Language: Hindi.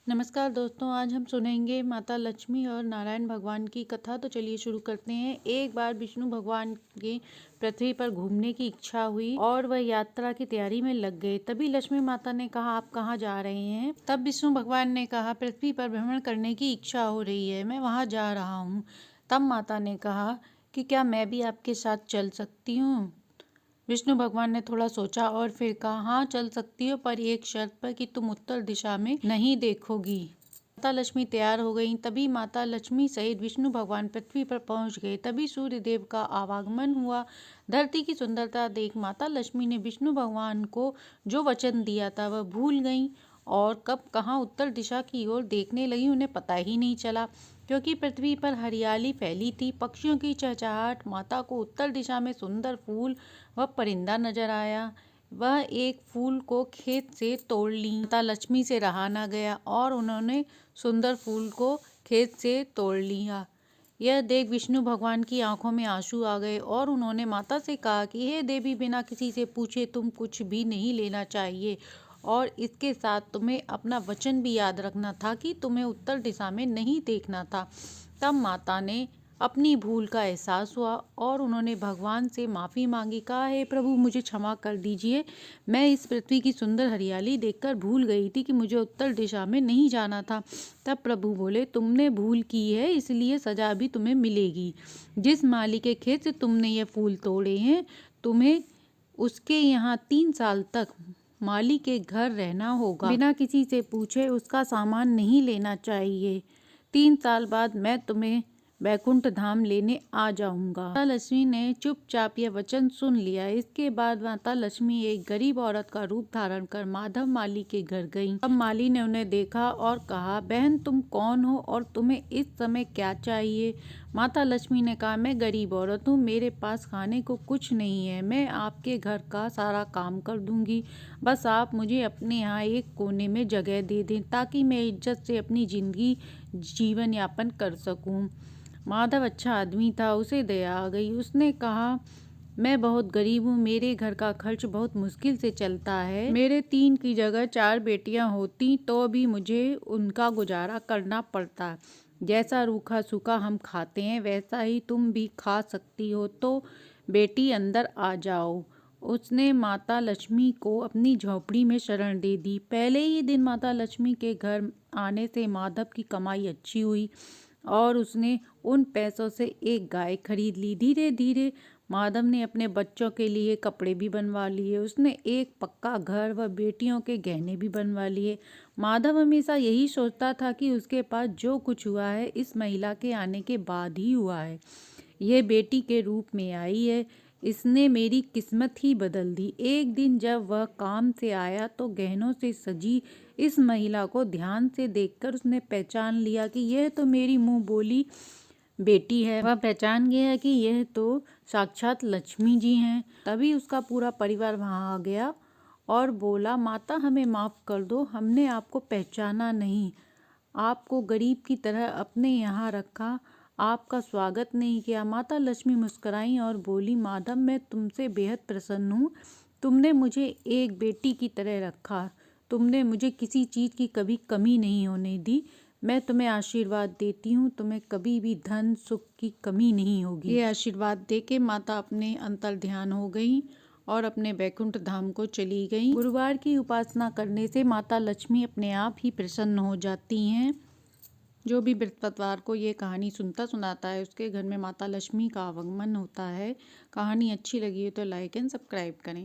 नमस्कार दोस्तों, आज हम सुनेंगे माता लक्ष्मी और नारायण भगवान की कथा। तो चलिए शुरू करते हैं। एक बार विष्णु भगवान की पृथ्वी पर घूमने की इच्छा हुई और वह यात्रा की तैयारी में लग गए। तभी लक्ष्मी माता ने कहा, आप कहाँ जा रहे हैं? तब विष्णु भगवान ने कहा, पृथ्वी पर भ्रमण करने की इच्छा हो रही है, मैं वहाँ जा रहा हूँ। तब माता ने कहा कि क्या मैं भी आपके साथ चल सकती हूँ? विष्णु भगवान ने थोड़ा सोचा और फिर कहा, हाँ चल सकती हो, पर एक शर्त पर कि तुम उत्तर दिशा में नहीं देखोगी। माता लक्ष्मी तैयार हो गईं। तभी माता लक्ष्मी सहित विष्णु भगवान पृथ्वी पर पहुंच गए। तभी सूर्य देव का आवागमन हुआ। धरती की सुंदरता देख माता लक्ष्मी ने विष्णु भगवान को जो वचन दिया था वह भूल गईं और कब कहाँ उत्तर दिशा की ओर देखने लगी उन्हें पता ही नहीं चला, क्योंकि पृथ्वी पर हरियाली फैली थी। पक्षियों की चहचहाट, माता को उत्तर दिशा में सुंदर फूल व परिंदा नजर आया। वह एक फूल को खेत से तोड़ ली। माता लक्ष्मी से रहा न गया और उन्होंने सुंदर फूल को खेत से तोड़ लिया। यह देख विष्णु भगवान की आंखों में आंसू आ गए और उन्होंने माता से कहा कि हे देवी, बिना किसी से पूछे तुम कुछ भी नहीं लेना चाहिए और इसके साथ तुम्हें अपना वचन भी याद रखना था कि तुम्हें उत्तर दिशा में नहीं देखना था। तब माता ने अपनी भूल का एहसास हुआ और उन्होंने भगवान से माफ़ी मांगी। कहा, हे प्रभु, मुझे क्षमा कर दीजिए, मैं इस पृथ्वी की सुंदर हरियाली देखकर भूल गई थी कि मुझे उत्तर दिशा में नहीं जाना था। तब प्रभु बोले, तुमने भूल की है, इसलिए सजा भी तुम्हें मिलेगी। जिस माली के खेत से तुमने ये फूल तोड़े हैं, तुम्हें उसके यहाँ 3 साल तक माली के घर रहना होगा। बिना किसी से पूछे उसका सामान नहीं लेना चाहिए। 3 साल बाद मैं तुम्हें बैकुंठ धाम लेने आ जाऊंगा। माता लक्ष्मी ने चुपचाप यह वचन सुन लिया। इसके बाद माता लक्ष्मी एक गरीब औरत का रूप धारण कर माधव माली के घर गईं। अब माली ने उन्हें देखा और कहा, बहन तुम कौन हो और तुम्हें इस समय क्या चाहिए? माता लक्ष्मी ने कहा, मैं गरीब औरत हूँ, मेरे पास खाने को कुछ नहीं है, मैं आपके घर का सारा काम कर दूंगी, बस आप मुझे अपने यहाँ एक कोने में जगह दे दें ताकि मैं इज्जत से अपनी जिंदगी जीवन यापन कर सकूं। माधव अच्छा आदमी था, उसे दया आ गई। उसने कहा, मैं बहुत गरीब हूँ, मेरे घर का खर्च बहुत मुश्किल से चलता है, मेरे 3 की जगह 4 बेटियां होती तो भी मुझे उनका गुजारा करना पड़ता। जैसा रूखा सूखा हम खाते हैं वैसा ही तुम भी खा सकती हो, तो बेटी अंदर आ जाओ। उसने माता लक्ष्मी को अपनी झोपड़ी में शरण दे दी। पहले ही दिन माता लक्ष्मी के घर आने से माधव की कमाई अच्छी हुई और उसने उन पैसों से एक गाय खरीद ली। धीरे धीरे माधव ने अपने बच्चों के लिए कपड़े भी बनवा लिए। उसने एक पक्का घर व बेटियों के गहने भी बनवा लिए। माधव हमेशा यही सोचता था कि उसके पास जो कुछ हुआ है इस महिला के आने के बाद ही हुआ है। यह बेटी के रूप में आई है, इसने मेरी किस्मत ही बदल दी। एक दिन जब वह काम से आया तो गहनों से सजी इस महिला को ध्यान से देखकर उसने पहचान लिया कि यह तो मेरी मुंह बोली बेटी है। वह पहचान गया कि यह तो साक्षात लक्ष्मी जी हैं। तभी उसका पूरा परिवार वहां आ गया और बोला, माता हमें माफ कर दो, हमने आपको पहचाना नहीं, आपको गरीब की तरह अपने यहाँ रखा, आपका स्वागत नहीं किया। माता लक्ष्मी मुस्कुराई और बोली, माधव मैं तुमसे बेहद प्रसन्न हूँ, तुमने मुझे एक बेटी की तरह रखा, तुमने मुझे किसी चीज़ की कभी कमी नहीं होने दी। मैं तुम्हें आशीर्वाद देती हूँ, तुम्हें कभी भी धन सुख की कमी नहीं होगी। ये आशीर्वाद देके माता अपने अंतर ध्यान हो गई और अपने बैकुंठ धाम को चली गई। गुरुवार की उपासना करने से माता लक्ष्मी अपने आप ही प्रसन्न हो जाती हैं। जो भी बृहस्पतिवार को ये कहानी सुनता सुनाता है उसके घर में माता लक्ष्मी का आगमन होता है। कहानी अच्छी लगी हो तो लाइक एंड सब्सक्राइब करें।